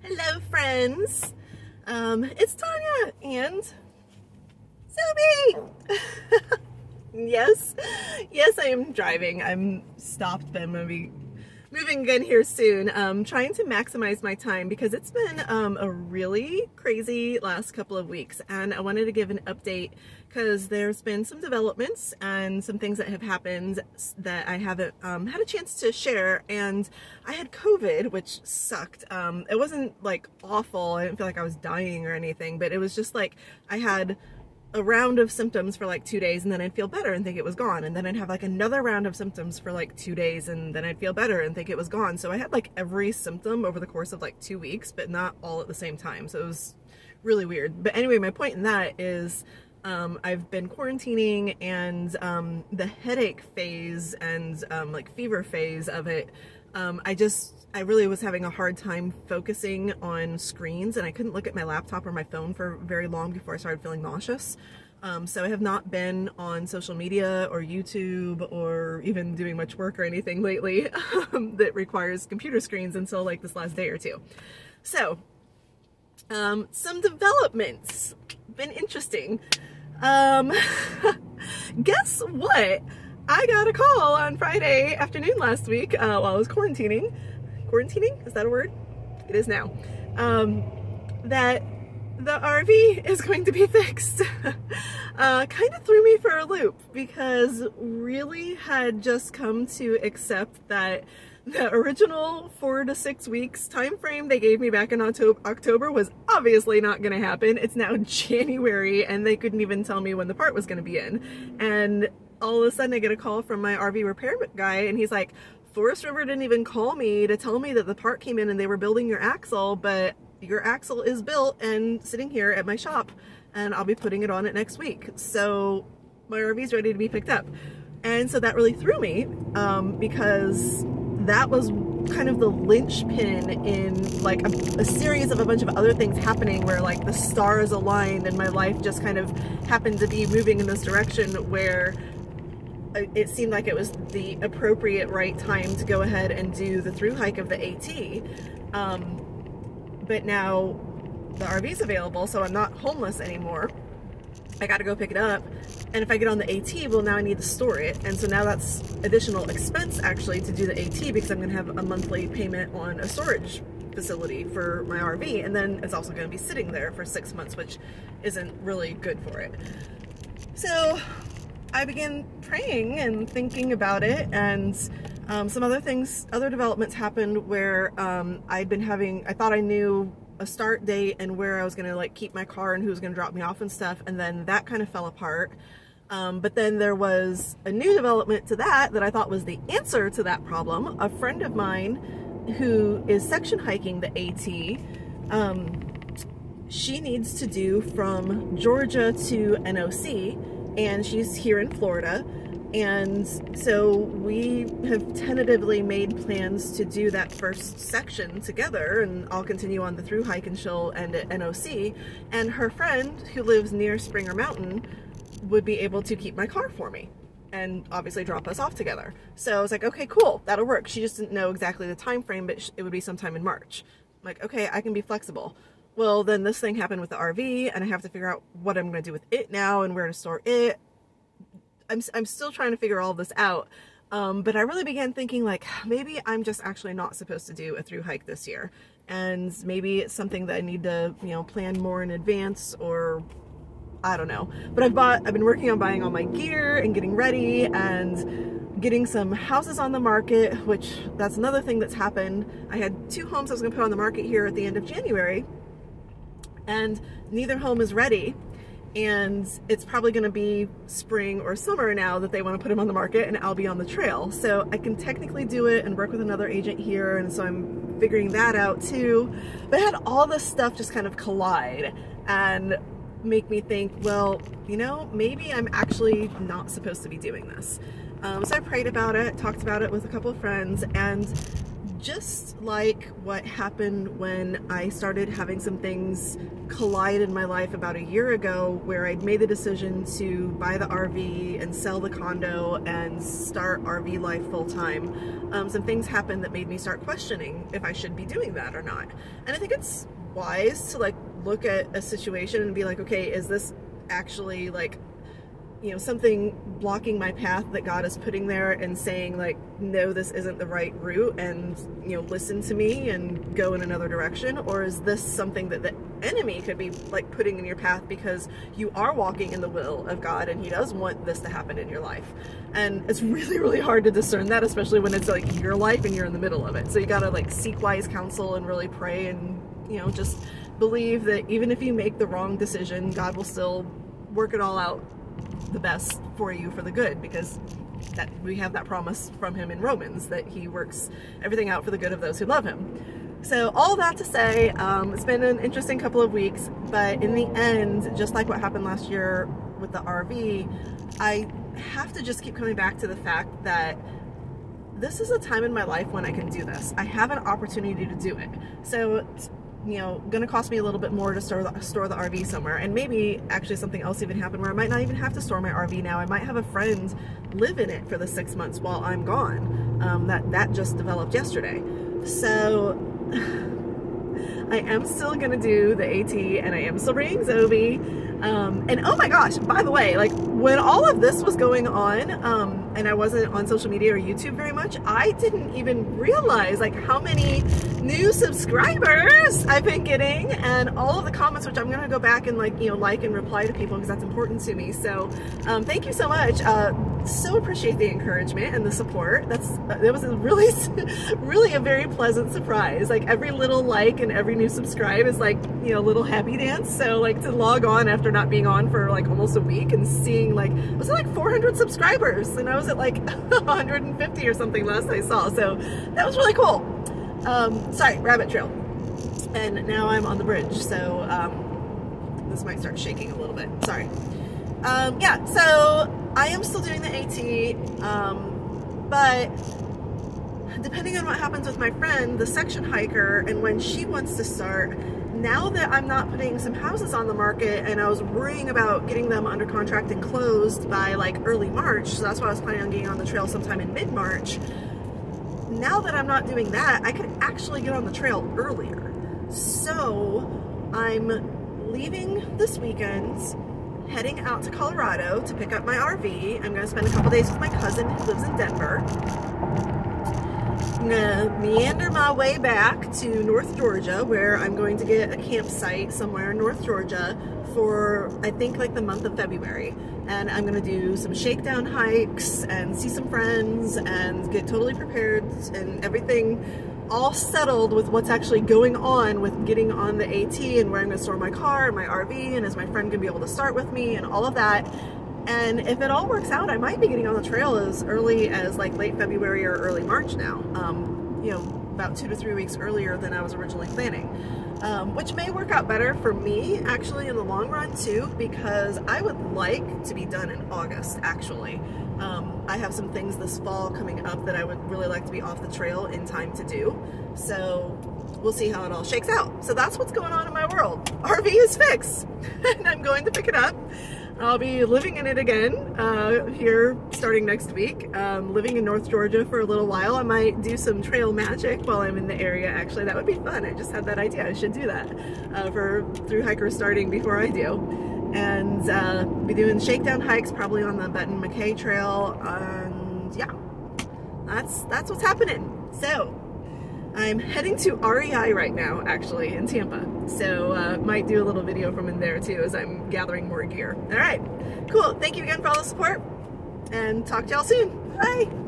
Hello, friends. It's Tanya and Sophie. Yes, I am driving. I'm stopped, but I'm gonna be moving again here soon. Trying to maximize my time because it's been a really crazy last couple of weeks, and I wanted to give an update because there's been some developments and some things that have happened that I haven't had a chance to share. And I had COVID, which sucked. It wasn't like awful. I didn't feel like I was dying or anything, but it was just like I had a round of symptoms for like 2 days and then I'd feel better and think it was gone, and then I'd have like another round of symptoms for like 2 days and then I'd feel better and think it was gone. So I had like every symptom over the course of like 2 weeks, but not all at the same time. So it was really weird. But anyway, my point in that is I've been quarantining, and the headache phase and like fever phase of it, I really was having a hard time focusing on screens, and I couldn't look at my laptop or my phone for very long before I started feeling nauseous. So I have not been on social media or YouTube or even doing much work or anything lately that requires computer screens until like this last day or two. So some developments, been interesting. Guess what? I got a call on Friday afternoon last week while I was quarantining. Quarantining? Is that a word? It is now. That the RV is going to be fixed. Kind of threw me for a loop because really had just come to accept that the original 4 to 6 weeks time frame they gave me back in October was obviously not going to happen. It's now January and they couldn't even tell me when the part was going to be in. And all of a sudden I get a call from my RV repair guy and he's like, Forest River didn't even call me to tell me that the part came in and they were building your axle, but your axle is built and sitting here at my shop and I'll be putting it on it next week. So my RV's ready to be picked up. And so that really threw me because that was kind of the linchpin in like a series of a bunch of other things happening where like the stars aligned and my life just kind of happened to be moving in this direction where it seemed like it was the appropriate right time to go ahead and do the through hike of the AT. But now the RV's available, so I'm not homeless anymore. I got to go pick it up, and if I get on the AT, well, now I need to store it, and so now that's additional expense actually to do the AT because I'm going to have a monthly payment on a storage facility for my RV, and then it's also going to be sitting there for 6 months, which isn't really good for it. So I began praying and thinking about it, and some other developments happened where I thought I knew a start date and where I was gonna like keep my car and who was gonna drop me off and stuff, and then that kind of fell apart. But then there was a new development to that I thought was the answer to that problem. A friend of mine who is section hiking the AT, she needs to do from Georgia to NOC, and she's here in Florida. And so we have tentatively made plans to do that first section together, and I'll continue on the through hike and she'll end at NOC, and her friend who lives near Springer Mountain would be able to keep my car for me and obviously drop us off together. So I was like, okay, cool, that'll work. She just didn't know exactly the time frame, but it would be sometime in March. I'm like, okay, I can be flexible. Well, then this thing happened with the RV and I have to figure out what I'm going to do with it now and where to store it. I'm still trying to figure all this out, but I really began thinking like, maybe I'm just actually not supposed to do a through hike this year, and maybe it's something that I need to, you know, plan more in advance, or I don't know. But I've been working on buying all my gear and getting ready and getting some houses on the market, which that's another thing that's happened. I had 2 homes I was gonna put on the market here at the end of January, and neither home is ready. And it's probably going to be spring or summer now that they want to put them on the market, and I'll be on the trail. So I can technically do it and work with another agent here, and so I'm figuring that out too. But I had all this stuff just kind of collide and make me think, well, you know, maybe I'm actually not supposed to be doing this. So I prayed about it, talked about it with a couple of friends, and just like what happened when I started having some things collide in my life about a year ago, where I'd made the decision to buy the RV and sell the condo and start RV life full-time, some things happened that made me start questioning if I should be doing that or not. And I think it's wise to like look at a situation and be like, okay, is this actually like, you know, something blocking my path that God is putting there and saying like, no, this isn't the right route, and, you know, listen to me and go in another direction? Or is this something that the enemy could be like putting in your path because you are walking in the will of God and he does want this to happen in your life? And it's really, really hard to discern that, especially when it's like your life and you're in the middle of it. So you gotta like seek wise counsel and really pray, and, you know, just believe that even if you make the wrong decision, God will still work it all out the best for you for the good, because that we have that promise from him in Romans that he works everything out for the good of those who love him. So all that to say, it's been an interesting couple of weeks, but in the end, just like what happened last year with the RV, I have to just keep coming back to the fact that this is a time in my life when I can do this. I have an opportunity to do it. So you know, gonna cost me a little bit more to store the RV somewhere, and maybe actually something else even happened where I might not even have to store my RV now. I might have a friend live in it for the 6 months while I'm gone. That just developed yesterday. So I am still gonna do the AT, and I am still bringing Zoe. And oh my gosh, by the way, like when all of this was going on, and I wasn't on social media or YouTube very much, I didn't even realize like how many new subscribers I've been getting, and all of the comments, which I'm gonna go back and like, you know, like and reply to people because that's important to me. So thank you so much. So appreciate the encouragement and the support. It was a really, really a very pleasant surprise. Like every little like and every new subscribe is like, you know, a little happy dance. So like to log on after not being on for like almost a week and seeing like, was it like 400 subscribers? And I was at like 150 or something last I saw. So that was really cool. Sorry, rabbit trail. And now I'm on the bridge. So this might start shaking a little bit. Sorry. Yeah, so I am still doing the AT, but depending on what happens with my friend, the section hiker, and when she wants to start, now that I'm not putting some houses on the market and I was worrying about getting them under contract and closed by like early March, so that's why I was planning on getting on the trail sometime in mid-March. Now that I'm not doing that, I could actually get on the trail earlier. So I'm leaving this weekend, heading out to Colorado to pick up my RV. I'm going to spend a couple days with my cousin who lives in Denver. I'm going to meander my way back to North Georgia, where I'm going to get a campsite somewhere in North Georgia for, I think, like the month of February. And I'm going to do some shakedown hikes and see some friends and get totally prepared and everything all settled with what's actually going on with getting on the AT and where I'm going to store my car and my RV, and is my friend going to be able to start with me and all of that. And if it all works out, I might be getting on the trail as early as like late February or early March now. You know, about 2 to 3 weeks earlier than I was originally planning. Which may work out better for me actually in the long run too, because I would like to be done in August actually. I have some things this fall coming up that I would really like to be off the trail in time to do. So we'll see how it all shakes out. So that's what's going on in my world. RV is fixed and I'm going to pick it up. I'll be living in it again here starting next week. Living in North Georgia for a little while. I might do some trail magic while I'm in the area. Actually, that would be fun. I just had that idea. I should do that for thru-hikers starting before I do. And be doing shakedown hikes probably on the Benton McKay Trail. And yeah, that's what's happening. So I'm heading to REI right now, actually, in Tampa. So might do a little video from in there too as I'm gathering more gear. All right, cool. Thank you again for all the support, and talk to y'all soon. Bye.